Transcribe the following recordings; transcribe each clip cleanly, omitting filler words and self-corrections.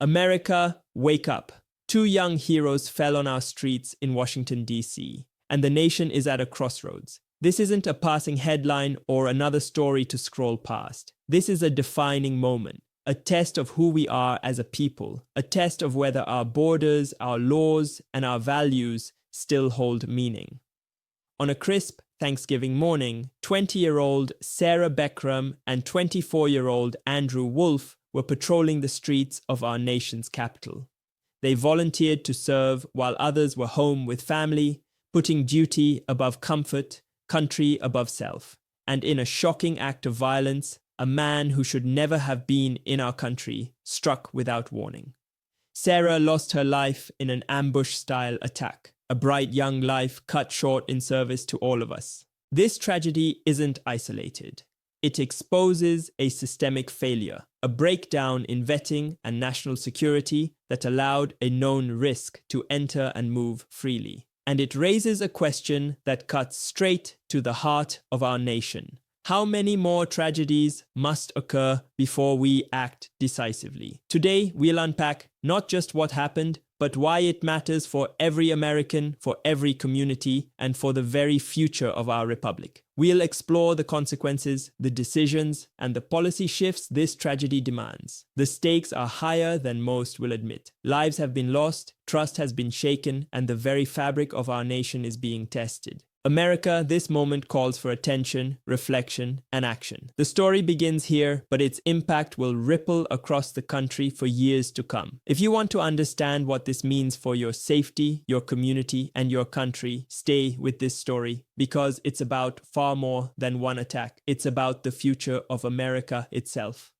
America, wake up. Two young heroes fell on our streets in Washington, D.C., and the nation is at a crossroads. This isn't a passing headline or another story to scroll past. This is a defining moment, a test of who we are as a people, a test of whether our borders, our laws, and our values still hold meaning. On a crisp Thanksgiving morning, 20-year-old Sarah Beckram and 24-year-old Andrew Wolfe were patrolling the streets of our nation's capital. They volunteered to serve while others were home with family, putting duty above comfort, country above self. And in a shocking act of violence, a man who should never have been in our country struck without warning. Sarah lost her life in an ambush-style attack, a bright young life cut short in service to all of us. This tragedy isn't isolated. It exposes a systemic failure, a breakdown in vetting and national security that allowed a known risk to enter and move freely. And it raises a question that cuts straight to the heart of our nation. How many more tragedies must occur before we act decisively? Today, we'll unpack not just what happened, but why it matters for every American, for every community, and for the very future of our republic. We'll explore the consequences, the decisions, and the policy shifts this tragedy demands. The stakes are higher than most will admit. Lives have been lost, trust has been shaken, and the very fabric of our nation is being tested. America, this moment calls for attention, reflection, and action. The story begins here, but its impact will ripple across the country for years to come. If you want to understand what this means for your safety, your community, and your country, stay with this story, because it's about far more than one attack. It's about the future of America itself.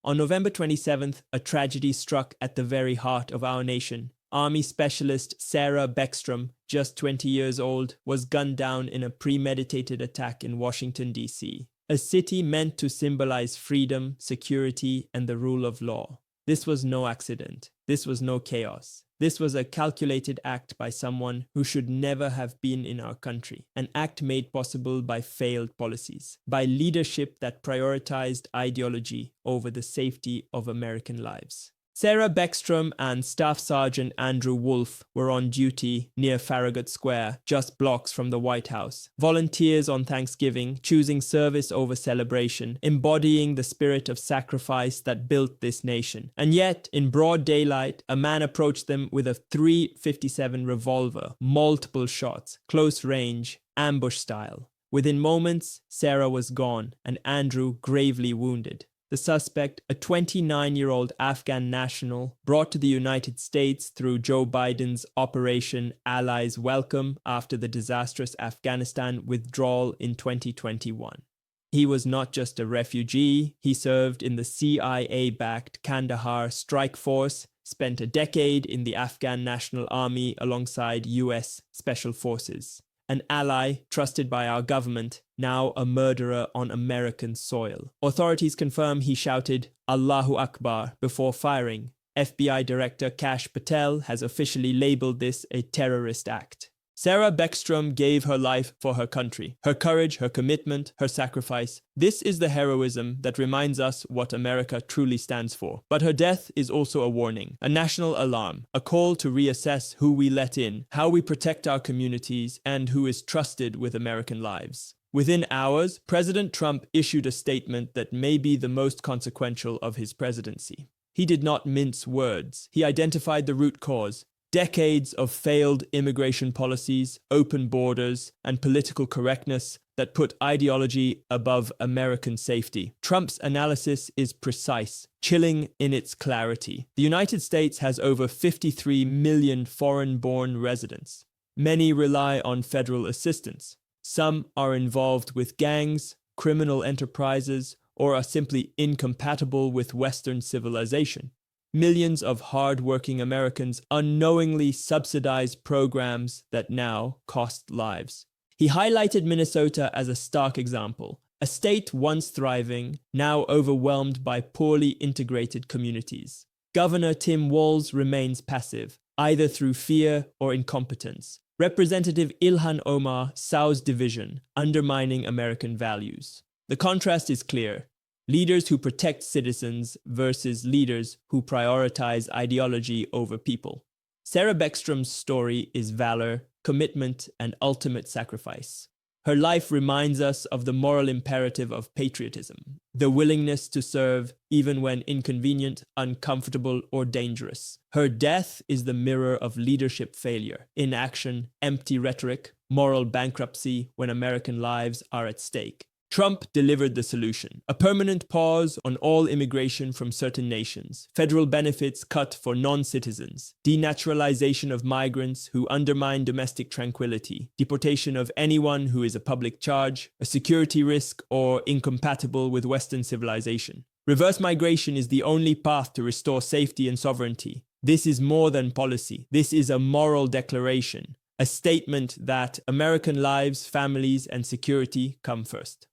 On November 27th, a tragedy struck at the very heart of our nation. Army Specialist Sarah Beckstrom, just 20 years old, was gunned down in a premeditated attack in Washington, D.C., a city meant to symbolize freedom, security, and the rule of law. This was no accident. This was no chaos. This was a calculated act by someone who should never have been in our country, an act made possible by failed policies, by leadership that prioritized ideology over the safety of American lives. Sarah Beckstrom and Staff Sergeant Andrew Wolfe were on duty near Farragut Square, just blocks from the White House. Volunteers on Thanksgiving, choosing service over celebration, embodying the spirit of sacrifice that built this nation. And yet, in broad daylight, a man approached them with a .357 revolver, multiple shots, close range, ambush style. Within moments, Sarah was gone and Andrew gravely wounded. The suspect, a 29-year-old Afghan national brought to the United States through Joe Biden's Operation Allies Welcome after the disastrous Afghanistan withdrawal in 2021. He was not just a refugee, he served in the CIA-backed Kandahar Strike Force, spent a decade in the Afghan National Army alongside US Special Forces. An ally trusted by our government, now a murderer on American soil. Authorities confirm he shouted Allahu Akbar before firing. FBI Director Kash Patel has officially labeled this a terrorist act. Sarah Beckstrom gave her life for her country, her courage, her commitment, her sacrifice. This is the heroism that reminds us what America truly stands for. But her death is also a warning, a national alarm, a call to reassess who we let in, how we protect our communities, and who is trusted with American lives. Within hours, President Trump issued a statement that may be the most consequential of his presidency. He did not mince words. He identified the root cause. Decades of failed immigration policies, open borders, and political correctness that put ideology above American safety. Trump's analysis is precise, chilling in its clarity. The United States has over 53 million foreign-born residents. Many rely on federal assistance. Some are involved with gangs, criminal enterprises, or are simply incompatible with Western civilization. Millions of hard-working Americans unknowingly subsidize programs that now cost lives. He highlighted Minnesota as a stark example, a state once thriving, now overwhelmed by poorly integrated communities. Governor Tim Walz remains passive, either through fear or incompetence. Representative Ilhan Omar sows division, undermining American values. The contrast is clear. Leaders who protect citizens versus leaders who prioritize ideology over people. Sarah Beckstrom's story is valor, commitment, and ultimate sacrifice. Her life reminds us of the moral imperative of patriotism, the willingness to serve even when inconvenient, uncomfortable, or dangerous. Her death is the mirror of leadership failure, inaction, empty rhetoric, moral bankruptcy when American lives are at stake. Trump delivered the solution: a permanent pause on all immigration from certain nations, federal benefits cut for non-citizens, denaturalization of migrants who undermine domestic tranquility, deportation of anyone who is a public charge, a security risk, or incompatible with Western civilization. Reverse migration is the only path to restore safety and sovereignty. This is more than policy. This is a moral declaration, a statement that American lives, families, and security come first.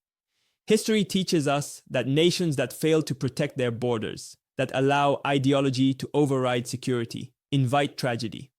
History teaches us that nations that fail to protect their borders, that allow ideology to override security, invite tragedy.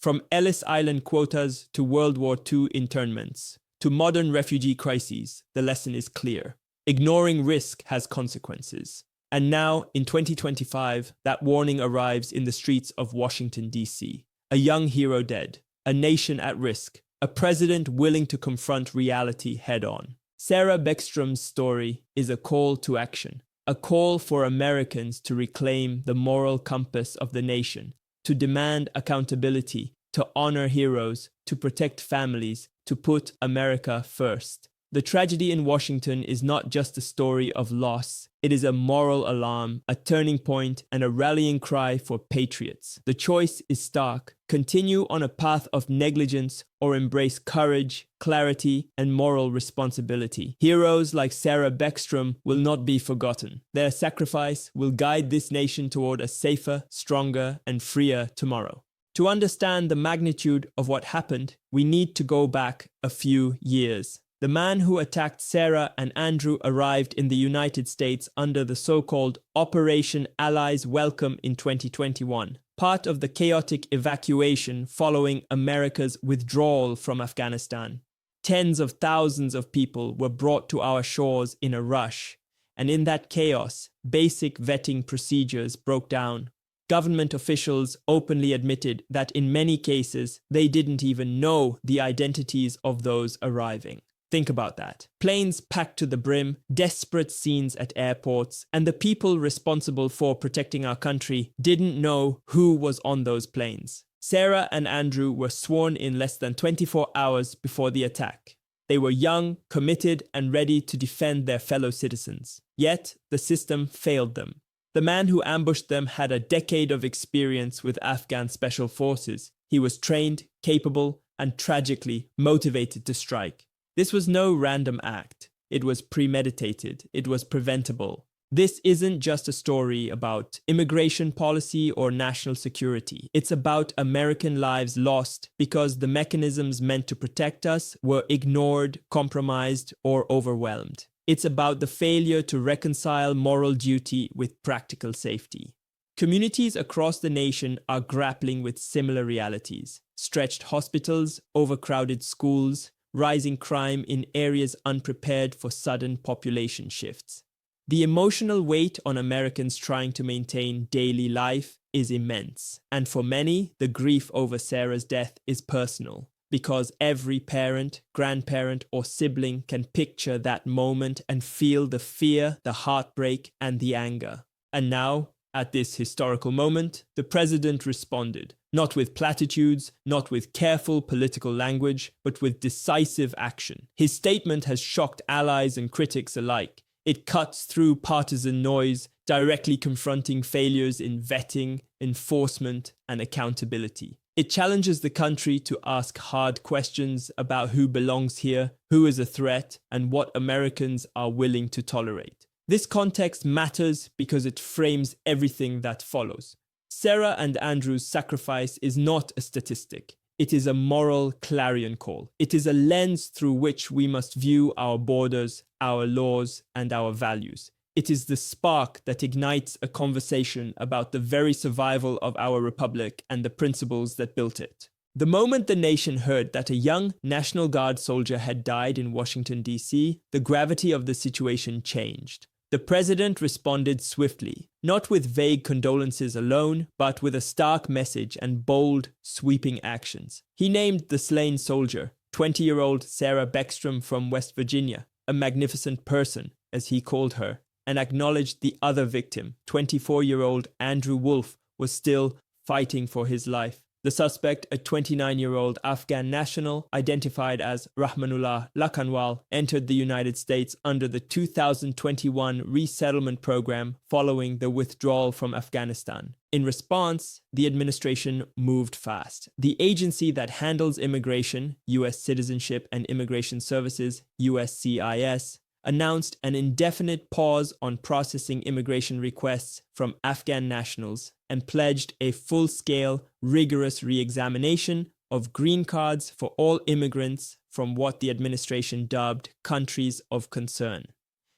From Ellis Island quotas to World War II internments, to modern refugee crises, the lesson is clear. Ignoring risk has consequences. And now, in 2025, that warning arrives in the streets of Washington, D.C. A young hero dead, a nation at risk, a president willing to confront reality head-on. Sarah Beckstrom's story is a call to action, a call for Americans to reclaim the moral compass of the nation, to demand accountability, to honor heroes, to protect families, to put America first. The tragedy in Washington is not just a story of loss. It is a moral alarm, a turning point, and a rallying cry for patriots. The choice is stark: continue on a path of negligence or embrace courage, clarity, and moral responsibility. Heroes like Sarah Beckstrom will not be forgotten. Their sacrifice will guide this nation toward a safer, stronger, and freer tomorrow. To understand the magnitude of what happened, we need to go back a few years. The man who attacked Sarah and Andrew arrived in the United States under the so-called Operation Allies Welcome in 2021, part of the chaotic evacuation following America's withdrawal from Afghanistan. Tens of thousands of people were brought to our shores in a rush, and in that chaos, basic vetting procedures broke down. Government officials openly admitted that in many cases, they didn't even know the identities of those arriving. Think about that. Planes packed to the brim, desperate scenes at airports, and the people responsible for protecting our country didn't know who was on those planes. Sarah and Andrew were sworn in less than 24 hours before the attack. They were young, committed, and ready to defend their fellow citizens. Yet, the system failed them. The man who ambushed them had a decade of experience with Afghan special forces. He was trained, capable, and tragically motivated to strike. This was no random act. It was premeditated. It was preventable. This isn't just a story about immigration policy or national security. It's about American lives lost because the mechanisms meant to protect us were ignored, compromised, or overwhelmed. It's about the failure to reconcile moral duty with practical safety. Communities across the nation are grappling with similar realities: stretched hospitals, overcrowded schools, rising crime in areas unprepared for sudden population shifts. The emotional weight on Americans trying to maintain daily life is immense, and for many, the grief over Sarah's death is personal, because every parent, grandparent, or sibling can picture that moment and feel the fear, the heartbreak, and the anger. And now, at this historical moment, the president responded, not with platitudes, not with careful political language, but with decisive action. His statement has shocked allies and critics alike. It cuts through partisan noise, directly confronting failures in vetting, enforcement, and accountability. It challenges the country to ask hard questions about who belongs here, who is a threat, and what Americans are willing to tolerate. This context matters because it frames everything that follows. Sarah and Andrew's sacrifice is not a statistic. It is a moral clarion call. It is a lens through which we must view our borders, our laws, and our values. It is the spark that ignites a conversation about the very survival of our republic and the principles that built it. The moment the nation heard that a young National Guard soldier had died in Washington, D.C., the gravity of the situation changed. The president responded swiftly, not with vague condolences alone, but with a stark message and bold, sweeping actions. He named the slain soldier, 20-year-old Sarah Beckstrom from West Virginia, a magnificent person, as he called her, and acknowledged the other victim, 24-year-old Andrew Wolf, was still fighting for his life. The suspect, a 29-year-old Afghan national identified as Rahmanullah Lakanwal, entered the United States under the 2021 resettlement program following the withdrawal from Afghanistan. In response, the administration moved fast. The agency that handles immigration, U.S. Citizenship and Immigration Services, USCIS, announced an indefinite pause on processing immigration requests from Afghan nationals and pledged a full-scale, rigorous re-examination of green cards for all immigrants from what the administration dubbed countries of concern.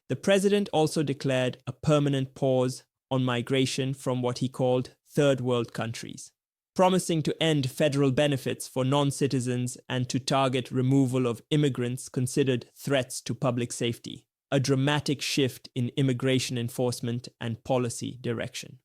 The president also declared a permanent pause on migration from what he called third world countries, promising to end federal benefits for non-citizens and to target removal of immigrants considered threats to public safety, a dramatic shift in immigration enforcement and policy direction.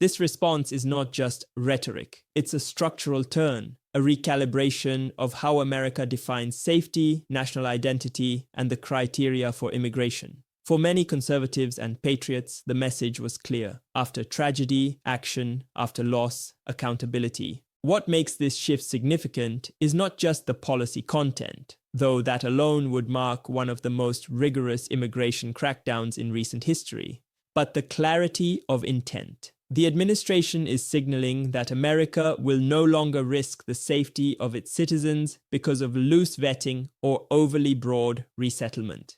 This response is not just rhetoric, it's a structural turn, a recalibration of how America defines safety, national identity, and the criteria for immigration. For many conservatives and patriots, the message was clear. After tragedy, action. After loss, accountability. What makes this shift significant is not just the policy content, though that alone would mark one of the most rigorous immigration crackdowns in recent history, but the clarity of intent. The administration is signaling that America will no longer risk the safety of its citizens because of loose vetting or overly broad resettlement.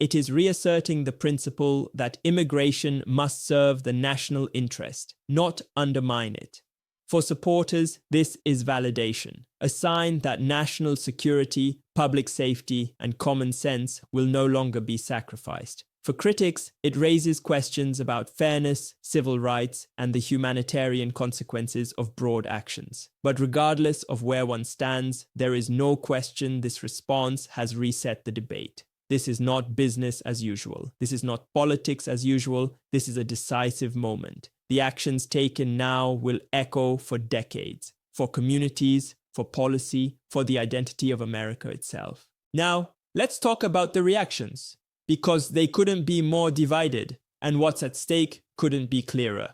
It is reasserting the principle that immigration must serve the national interest, not undermine it. For supporters, this is validation, a sign that national security, public safety, and common sense will no longer be sacrificed. For critics, it raises questions about fairness, civil rights, and the humanitarian consequences of broad actions. But regardless of where one stands, there is no question this response has reset the debate. This is not business as usual. This is not politics as usual. This is a decisive moment. The actions taken now will echo for decades, for communities, for policy, for the identity of America itself. Now, let's talk about the reactions, because they couldn't be more divided, and what's at stake couldn't be clearer.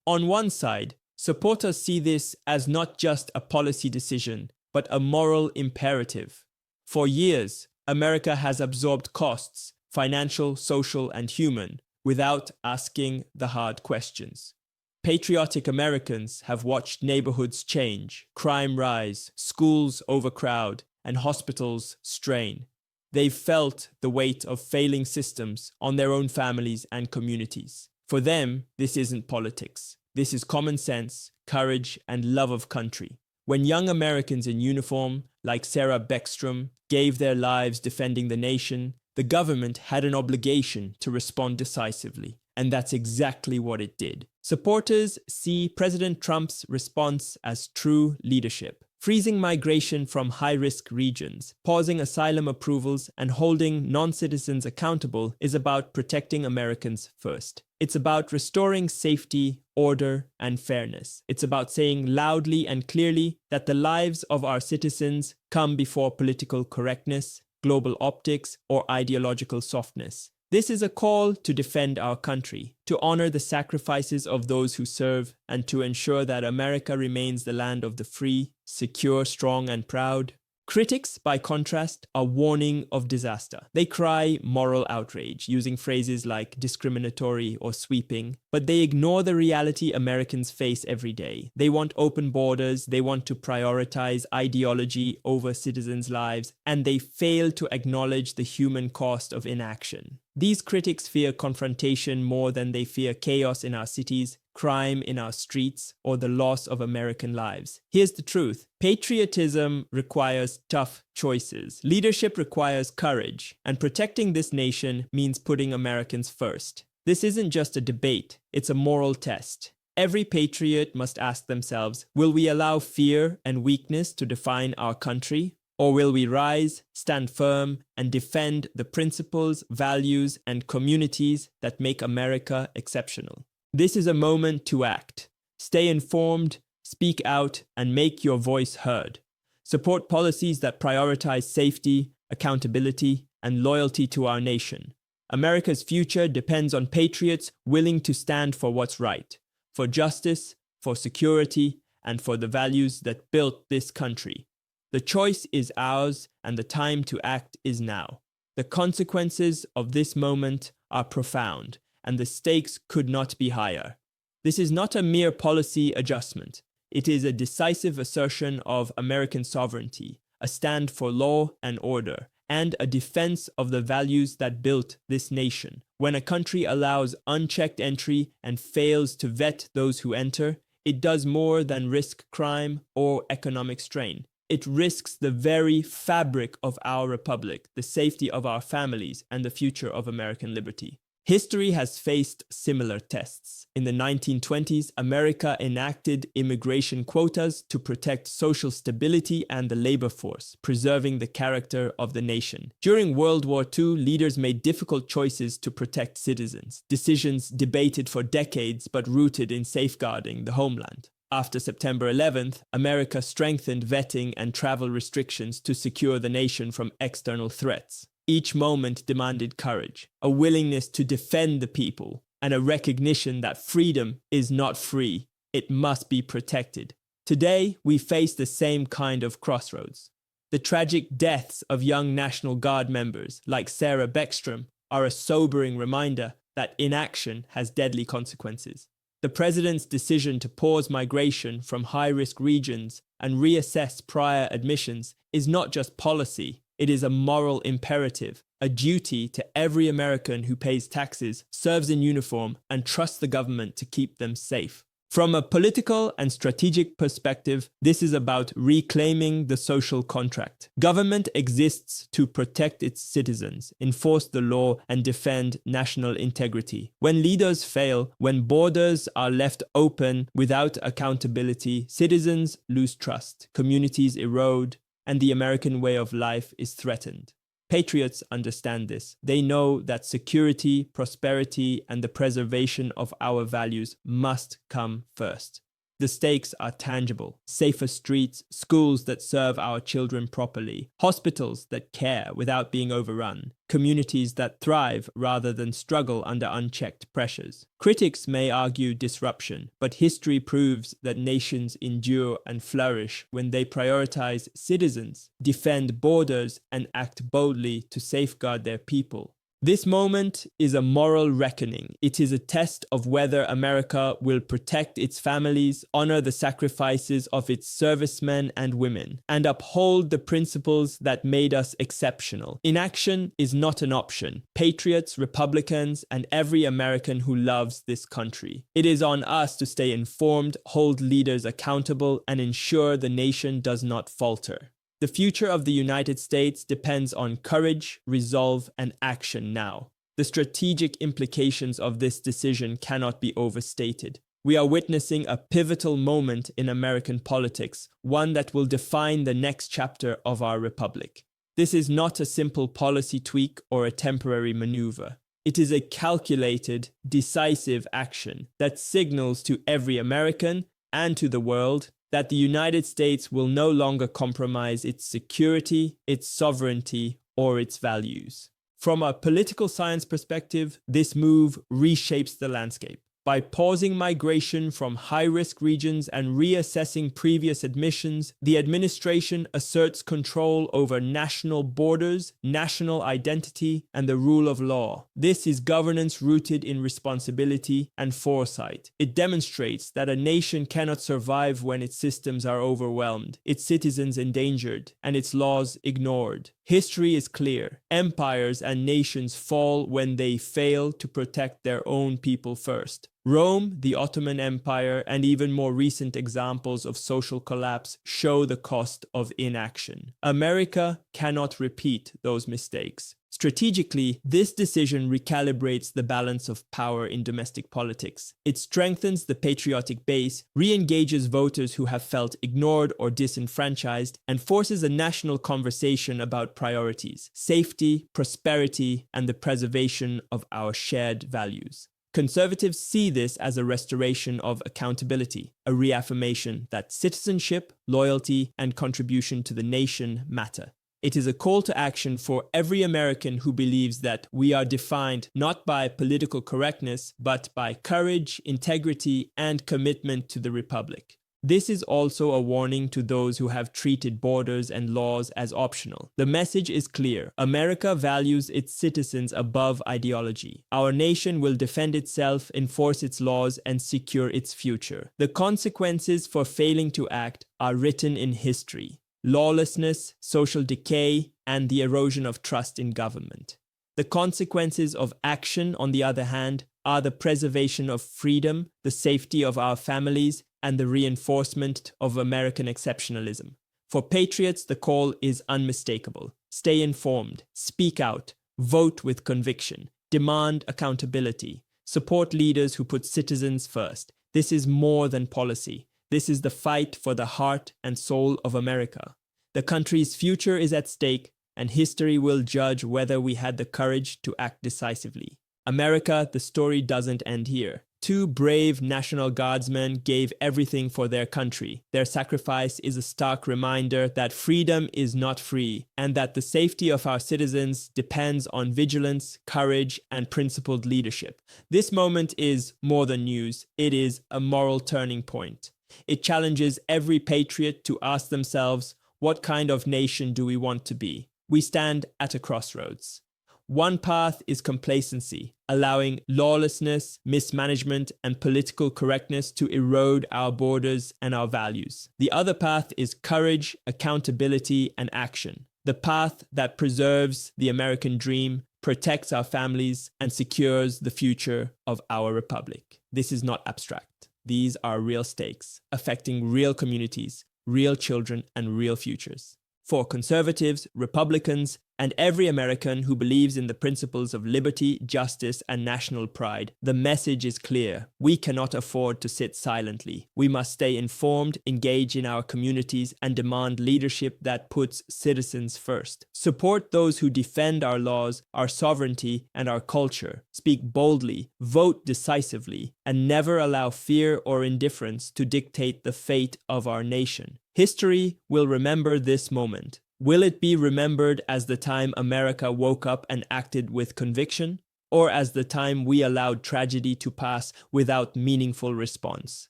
On one side, supporters see this as not just a policy decision, but a moral imperative. For years, America has absorbed costs, financial, social, and human, without asking the hard questions. Patriotic Americans have watched neighborhoods change, crime rise, schools overcrowd, and hospitals strain. They've felt the weight of failing systems on their own families and communities. For them, this isn't politics. This is common sense, courage, and love of country. When young Americans in uniform, like Sarah Beckstrom, gave their lives defending the nation, the government had an obligation to respond decisively. And that's exactly what it did. Supporters see President Trump's response as true leadership, freezing migration from high-risk regions, pausing asylum approvals, and holding non-citizens accountable is about protecting Americans first. It's about restoring safety, order, and fairness. It's about saying loudly and clearly that the lives of our citizens come before political correctness, global optics, or ideological softness. This is a call to defend our country, to honor the sacrifices of those who serve, and to ensure that America remains the land of the free, secure, strong, and proud. Critics, by contrast, are warning of disaster. They cry moral outrage, using phrases like discriminatory or sweeping, but they ignore the reality Americans face every day. They want open borders, they want to prioritize ideology over citizens' lives, and they fail to acknowledge the human cost of inaction. These critics fear confrontation more than they fear chaos in our cities, crime in our streets, or the loss of American lives. Here's the truth. Patriotism requires tough choices. Leadership requires courage. And protecting this nation means putting Americans first. This isn't just a debate, it's a moral test. Every patriot must ask themselves, will we allow fear and weakness to define our country? Or will we rise, stand firm, and defend the principles, values, and communities that make America exceptional? This is a moment to act. Stay informed, speak out, and make your voice heard. Support policies that prioritize safety, accountability, and loyalty to our nation. America's future depends on patriots willing to stand for what's right, for justice, for security, and for the values that built this country. The choice is ours, and the time to act is now. The consequences of this moment are profound, and the stakes could not be higher. This is not a mere policy adjustment. It is a decisive assertion of American sovereignty, a stand for law and order, and a defense of the values that built this nation. When a country allows unchecked entry and fails to vet those who enter, it does more than risk crime or economic strain. It risks the very fabric of our republic, the safety of our families, and the future of American liberty. History has faced similar tests. In the 1920s, America enacted immigration quotas to protect social stability and the labor force, preserving the character of the nation. During World War II, leaders made difficult choices to protect citizens, decisions debated for decades but rooted in safeguarding the homeland. After September 11th, America strengthened vetting and travel restrictions to secure the nation from external threats. Each moment demanded courage, a willingness to defend the people, and a recognition that freedom is not free. It must be protected. Today, we face the same kind of crossroads. The tragic deaths of young National Guard members like Sarah Beckstrom are a sobering reminder that inaction has deadly consequences. The president's decision to pause migration from high-risk regions and reassess prior admissions is not just policy. It is a moral imperative, a duty to every American who pays taxes, serves in uniform, and trusts the government to keep them safe. From a political and strategic perspective, this is about reclaiming the social contract. Government exists to protect its citizens, enforce the law, and defend national integrity. When leaders fail, when borders are left open without accountability, citizens lose trust, communities erode, and the American way of life is threatened. Patriots understand this. They know that security, prosperity, and the preservation of our values must come first. The stakes are tangible. Safer streets, schools that serve our children properly, hospitals that care without being overrun, communities that thrive rather than struggle under unchecked pressures. Critics may argue disruption, but history proves that nations endure and flourish when they prioritize citizens, defend borders, and act boldly to safeguard their people. This moment is a moral reckoning. It is a test of whether America will protect its families, honor the sacrifices of its servicemen and women, and uphold the principles that made us exceptional. Inaction is not an option. Patriots, Republicans, and every American who loves this country. It is on us to stay informed, hold leaders accountable, and ensure the nation does not falter. The future of the United States depends on courage, resolve, and action now. The strategic implications of this decision cannot be overstated. We are witnessing a pivotal moment in American politics, one that will define the next chapter of our republic. This is not a simple policy tweak or a temporary maneuver. It is a calculated, decisive action that signals to every American and to the world that the United States will no longer compromise its security, its sovereignty, or its values. From a political science perspective, this move reshapes the landscape. By pausing migration from high-risk regions and reassessing previous admissions, the administration asserts control over national borders, national identity, and the rule of law. This is governance rooted in responsibility and foresight. It demonstrates that a nation cannot survive when its systems are overwhelmed, its citizens endangered, and its laws ignored. History is clear. Empires and nations fall when they fail to protect their own people first. Rome, the Ottoman Empire, and even more recent examples of social collapse show the cost of inaction. America cannot repeat those mistakes. Strategically, this decision recalibrates the balance of power in domestic politics. It strengthens the patriotic base, re-engages voters who have felt ignored or disenfranchised, and forces a national conversation about priorities: safety, prosperity, and the preservation of our shared values. Conservatives see this as a restoration of accountability, a reaffirmation that citizenship, loyalty, and contribution to the nation matter. It is a call to action for every American who believes that we are defined not by political correctness, but by courage, integrity, and commitment to the Republic. This is also a warning to those who have treated borders and laws as optional. The message is clear. America values its citizens above ideology. Our nation will defend itself, enforce its laws, and secure its future. The consequences for failing to act are written in history: lawlessness, social decay, and the erosion of trust in government. The consequences of action, on the other hand, are the preservation of freedom, the safety of our families, and the reinforcement of American exceptionalism. For patriots, the call is unmistakable. Stay informed, speak out, vote with conviction, demand accountability, support leaders who put citizens first. This is more than policy. This is the fight for the heart and soul of America. The country's future is at stake, and history will judge whether we had the courage to act decisively. America, the story doesn't end here. Two brave National Guardsmen gave everything for their country. Their sacrifice is a stark reminder that freedom is not free, and that the safety of our citizens depends on vigilance, courage, and principled leadership. This moment is more than news. It is a moral turning point. It challenges every patriot to ask themselves, what kind of nation do we want to be? We stand at a crossroads. One path is complacency, allowing lawlessness, mismanagement, and political correctness to erode our borders and our values. The other path is courage, accountability, and action. The path that preserves the American dream, protects our families, and secures the future of our republic. This is not abstract. These are real stakes, affecting real communities, real children, and real futures. For conservatives, Republicans, and every American who believes in the principles of liberty, justice, and national pride, the message is clear. We cannot afford to sit silently. We must stay informed, engage in our communities, and demand leadership that puts citizens first. Support those who defend our laws, our sovereignty, and our culture. Speak boldly, vote decisively, and never allow fear or indifference to dictate the fate of our nation. History will remember this moment. Will it be remembered as the time America woke up and acted with conviction, or as the time we allowed tragedy to pass without meaningful response?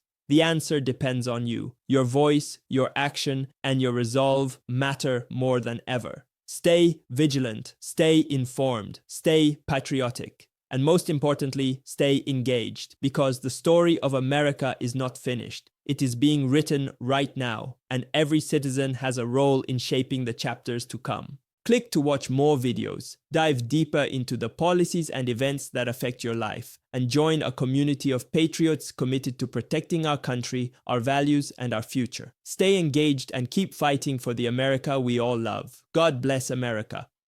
The answer depends on you. Your voice, your action, and your resolve matter more than ever. Stay vigilant, stay informed, stay patriotic, and most importantly, stay engaged, because the story of America is not finished. It is being written right now, and every citizen has a role in shaping the chapters to come. Click to watch more videos, dive deeper into the policies and events that affect your life, and join a community of patriots committed to protecting our country, our values, and our future. Stay engaged and keep fighting for the America we all love. God bless America.